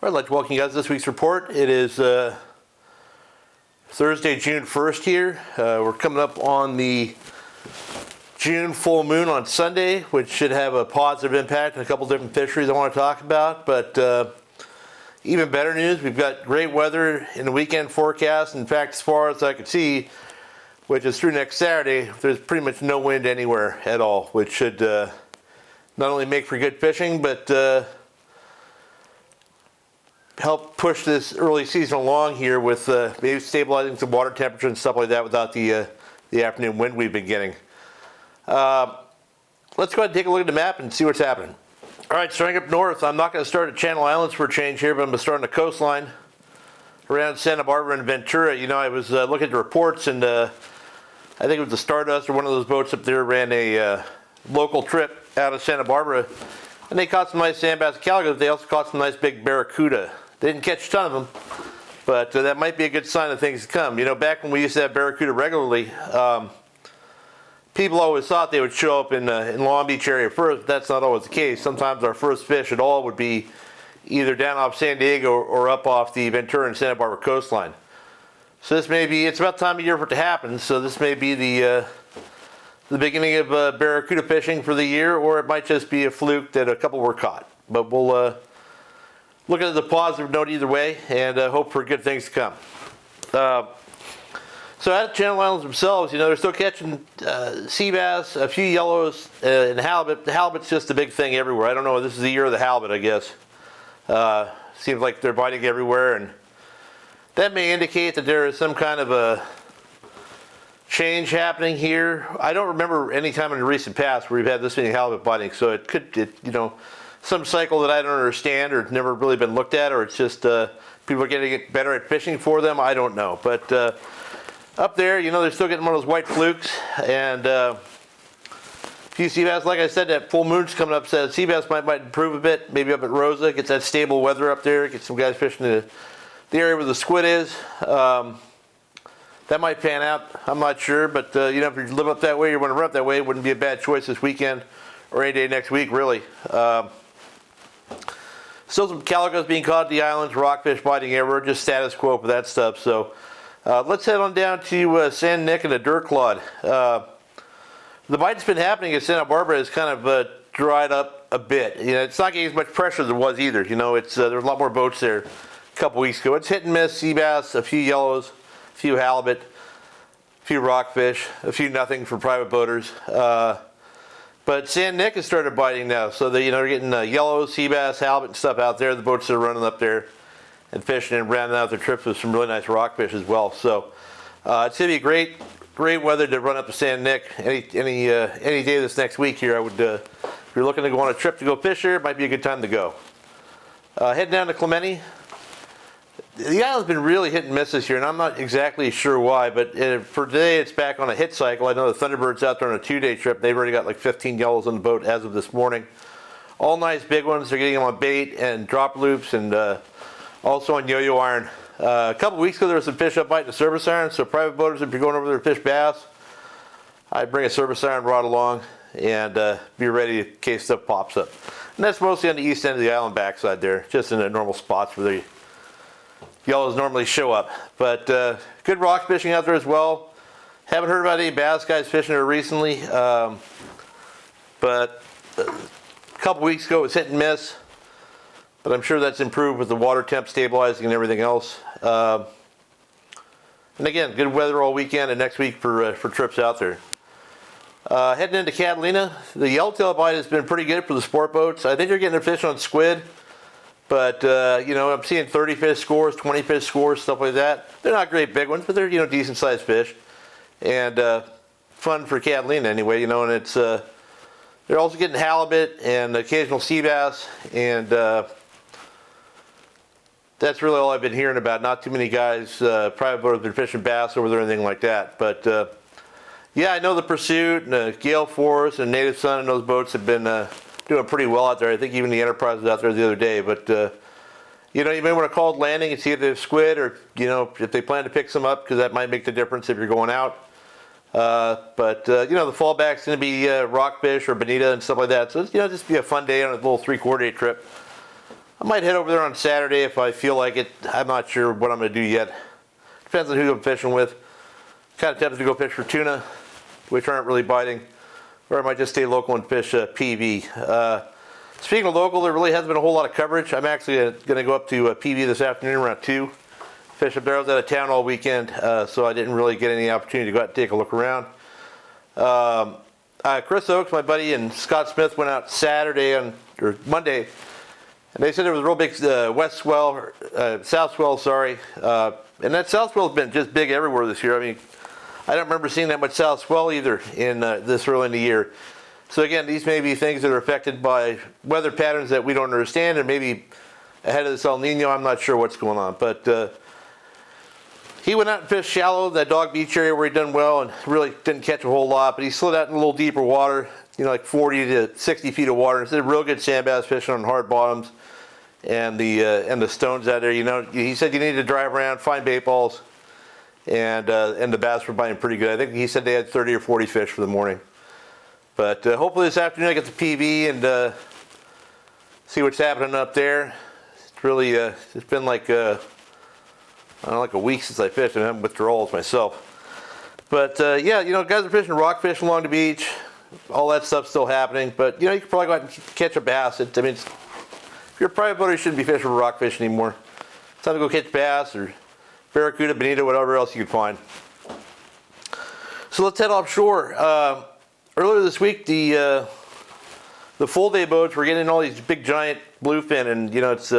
I'd like to welcome you guys to this week's report. It is Thursday, June 1st here. We're coming up on the June full moon on Sunday, which should have a positive impact on a couple different fisheries I want to talk about. But even better news, we've got great weather in the weekend forecast. In fact, as far as I can see, which is through next Saturday, there's pretty much no wind anywhere at all, which should not only make for good fishing, but help push this early season along here with maybe stabilizing some water temperature and stuff like that without the afternoon wind we've been getting. Let's go ahead and take a look at the map and see what's happening. All right, starting up north, I'm not going to start at Channel Islands for a change here, but I'm going to start on the coastline around Santa Barbara and Ventura. You know, I was looking at the reports, and I think it was the Stardust or one of those boats up there ran a local trip out of Santa Barbara, and they caught some nice sand bass and Calicos. They also caught some nice big barracuda. They didn't catch a ton of them, but that might be a good sign of things to come. You know, back when we used to have barracuda regularly, people always thought they would show up in Long Beach area first. That's not always the case. Sometimes our first fish at all would be either down off San Diego or up off the Ventura and Santa Barbara coastline. So this may be, it's about time of year for it to happen, so this may be the beginning of barracuda fishing for the year, or it might just be a fluke that a couple were caught. But we'll look at the positive note either way, and hope for good things to come. So at Channel Islands themselves, you know, they're still catching sea bass, a few yellows, and halibut. The halibut's just a big thing everywhere. I don't know, this is the year of the halibut, I guess. Seems like they're biting everywhere, and that may indicate that there is some kind of a change happening here. I don't remember any time in the recent past where we've had this many halibut biting, so it could, you know, some cycle that I don't understand or never really been looked at, or it's just people are getting better at fishing for them. I don't know. But up there, you know, they're still getting one of those white flukes, and a few sea bass. Like I said, that full moon's coming up, so sea bass might improve a bit. Maybe up at Rosa, get that stable weather up there, get some guys fishing the area where the squid is. That might pan out. I'm not sure, but you know, if you live up that way, you want to run up that way, it wouldn't be a bad choice this weekend or any day next week, really. Still some calicos being caught at the islands, rockfish biting everywhere, just status quo for that stuff. So let's head on down to San Nick and the Dirt Clod. The bite that's been happening at Santa Barbara has kind of dried up a bit. You know, it's not getting as much pressure as it was either. You know, it's there's a lot more boats there a couple weeks ago. It's hit and miss, sea bass, a few yellows, a few halibut, a few rockfish, a few nothing for private boaters. But San Nick has started biting now, so they, you know, they're getting yellows, sea bass, halibut, and stuff out there. The boats are running up there and fishing and rounding out their trips with some really nice rockfish as well. So it's gonna be great weather to run up to San Nick any day this next week here. I would, if you're looking to go on a trip to go fish here, it might be a good time to go. Heading down to Clemente. The island's been really hit and miss this year, and I'm not exactly sure why, but for today it's back on a hit cycle. I know the Thunderbird's out there on a 2-day trip. They've already got like 15 yellows on the boat as of this morning. All nice big ones. They're getting them on bait and drop loops, and also on yo-yo iron. A couple weeks ago there was some fish up biting a service iron, so private boaters, if you're going over there to fish bass, I'd bring a service iron rod along and be ready in case stuff pops up. And that's mostly on the east end of the island backside there, just in the normal spots where the yellows normally show up. But good rock fishing out there as well. Haven't heard about any bass guys fishing there recently, but a couple weeks ago it was hit and miss, but I'm sure that's improved with the water temp stabilizing and everything else. And again, good weather all weekend and next week for trips out there. Heading into Catalina, the yellowtail bite has been pretty good for the sport boats. I think they're getting their fish on squid. But, you know, I'm seeing 30 fish scores, 20 fish scores, stuff like that. They're not great big ones, but they're, you know, decent sized fish. And fun for Catalina anyway, you know, and it's, they're also getting halibut and occasional sea bass. And that's really all I've been hearing about. Not too many guys, private boaters have been fishing bass over there or anything like that. But, yeah, I know the Pursuit and Gale Force and Native Sun and those boats have been doing pretty well out there. I think even the Enterprise was out there the other day. But, you know, you may want to call it landing and see if there's squid or, you know, if they plan to pick some up, because that might make the difference if you're going out. But you know, the fallback's going to be rockfish or bonita and stuff like that. So, you know, just be a fun day on a little 3/4 day trip. I might head over there on Saturday if I feel like it. I'm not sure what I'm going to do yet. Depends on who I'm fishing with. Kind of tempted to go fish for tuna, which aren't really biting. Or I might just stay local and fish PV. Speaking of local, there really hasn't been a whole lot of coverage. I'm actually going to go up to PV this afternoon around 2. Fish up there. I was out of town all weekend, so I didn't really get any opportunity to go out and take a look around. Chris Oakes, my buddy, and Scott Smith went out Saturday or Monday, and they said there was a real big south swell, sorry. And that south swell's been just big everywhere this year. I mean, I don't remember seeing that much south swell either in this early in the year. So again, these may be things that are affected by weather patterns that we don't understand, and maybe ahead of this El Nino, I'm not sure what's going on. But he went out and fished shallow, that Dog Beach area where he done well, and really didn't catch a whole lot. But he slid out in a little deeper water, like 40 to 60 feet of water. It's a real good sand bass fishing on hard bottoms, and the stones out there. He said you need to drive around, find bait balls, and the bass were biting pretty good. I think he said they had 30 or 40 fish for the morning. But hopefully this afternoon I get the PV and see what's happening up there. It's really it's been like like a week since I fished, and I'm having withdrawals myself. But yeah, guys are fishing rockfish along the beach. All that stuff's still happening. But you can probably go out and catch a bass. If you're a private boater, you shouldn't be fishing for rockfish anymore. It's time to go catch bass or barracuda, bonito, whatever else you can find. So let's head offshore. Earlier this week, the full day boats were getting all these big giant bluefin, and it's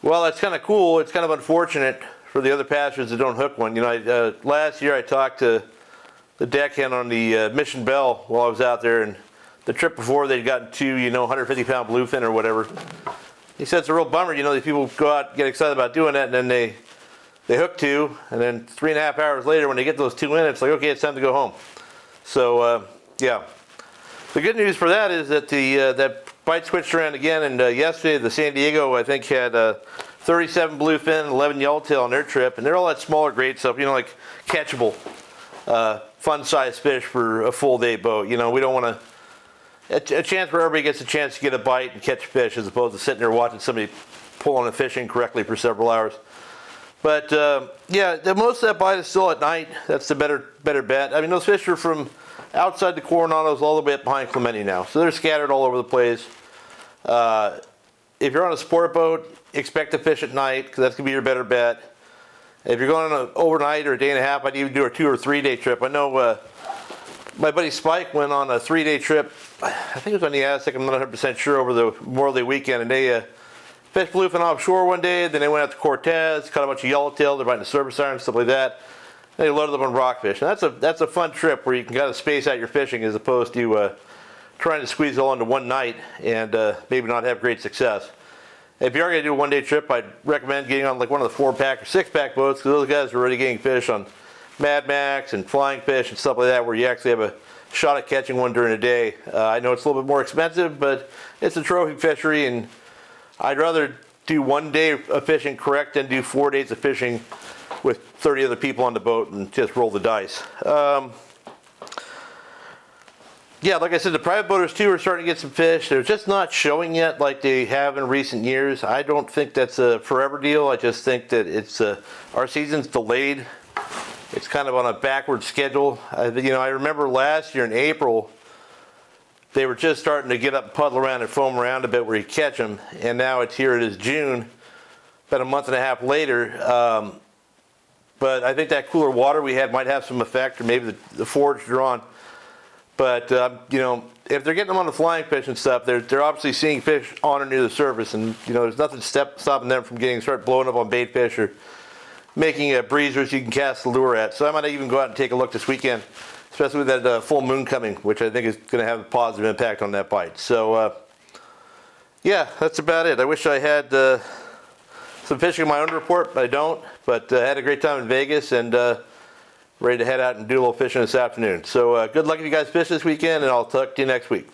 well, that's kind of cool. It's kind of unfortunate for the other passengers that don't hook one. Last year I talked to the deckhand on the Mission Bell while I was out there, and the trip before they'd gotten 2 150-pound bluefin or whatever. He said it's a real bummer. These people go out, get excited about doing that, and then they hook 2, and then 3.5 hours later when they get those 2 in, it's like, okay, it's time to go home. So yeah, the good news for that is that that Bight switched around again, and yesterday the San Diego, I think, had 37 bluefin, 11 yellowtail on their trip, and they're all that smaller grade stuff, like catchable, fun-sized fish for a full-day boat. We don't want to a chance where everybody gets a chance to get a bite and catch fish, as opposed to sitting there watching somebody pull on a fish incorrectly for several hours. But yeah, most of that bite is still at night. That's the better bet. I mean, those fish are from outside the Coronados all the way up behind Clemente now, so they're scattered all over the place. If you're on a sport boat, expect to fish at night, because that's gonna be your better bet. If you're going on an overnight or a day and a half, I'd even do a 2 or 3 day trip. I know my buddy Spike went on a 3-day trip. I think it was on the Aztec. I'm not 100% sure, over the Memorial Day weekend, and they fished bluefin offshore one day. Then they went out to Cortez, caught a bunch of yellowtail. They're biting the surface iron, stuff like that. They loaded up on rockfish, and that's a fun trip where you can kind of space out your fishing, as opposed to trying to squeeze it all into one night and maybe not have great success. If you are going to do a 1-day trip, I'd recommend getting on like one of the 4-pack or 6-pack boats, because those guys are already getting fish on Mad Max and flying fish and stuff like that, where you actually have a shot at catching one during the day. I know it's a little bit more expensive, but it's a trophy fishery, and I'd rather do 1 day of fishing correct than do 4 days of fishing with 30 other people on the boat and just roll the dice. Yeah, like I said, the private boaters too are starting to get some fish. They're just not showing yet like they have in recent years. I don't think that's a forever deal. I just think that it's our season's delayed. It's kind of on a backward schedule. I remember last year in April, they were just starting to get up and puddle around and foam around a bit where you catch them, and now it is June, about a month and a half later. But I think that cooler water we had might have some effect, or maybe the forage drawn. But if they're getting them on the flying fish and stuff, they're obviously seeing fish on or near the surface, and there's nothing stopping them from start blowing up on bait fish or making breezers you can cast the lure at. So I might even go out and take a look this weekend, especially with that full moon coming, which I think is going to have a positive impact on that bite. So yeah, that's about it. I wish I had some fishing in my own report, but I don't. But I had a great time in Vegas, and ready to head out and do a little fishing this afternoon. So good luck if you guys fish this weekend, and I'll talk to you next week.